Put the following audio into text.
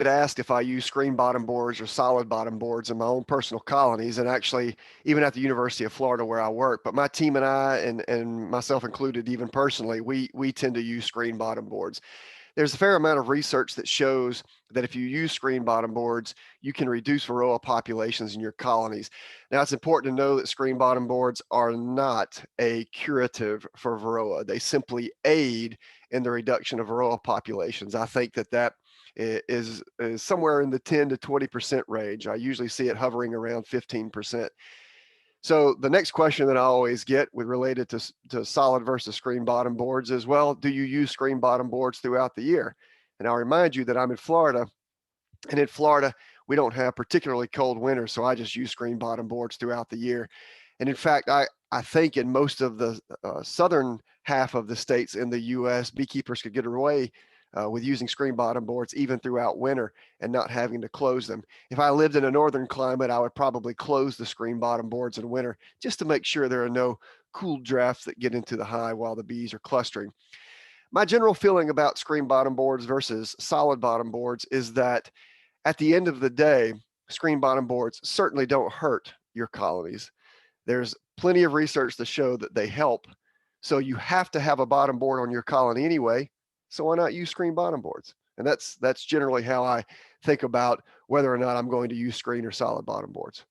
get asked if I use screen bottom boards or solid bottom boards in my own personal colonies, and actually even at the University of Florida where I work. But my team and I, and myself included, even personally, we tend to use screen bottom boards. There's a fair amount of research that shows that if you use screen bottom boards, you can reduce varroa populations in your colonies. Now, it's important to know that screen bottom boards are not a curative for varroa. They simply aid in the reduction of varroa populations. I think that is somewhere in the 10 to 20% range. I usually see it hovering around 15%. So the next question that I always get with related to solid versus screen bottom boards is, well, do you use screen bottom boards throughout the year? And I'll remind you that I'm in Florida, and in Florida, we don't have particularly cold winters, so I just use screen bottom boards throughout the year. And in fact, I think in most of the southern half of the states in the U.S., beekeepers could get away with using screen bottom boards even throughout winter and not having to close them. If I lived in a northern climate, I would probably close the screen bottom boards in winter just to make sure there are no cool drafts that get into the hive while the bees are clustering. My general feeling about screen bottom boards versus solid bottom boards is that at the end of the day, screen bottom boards certainly don't hurt your colonies. There's plenty of research to show that they help. So you have to have a bottom board on your colony anyway. So why not use screen bottom boards? And that's generally how I think about whether or not I'm going to use screen or solid bottom boards.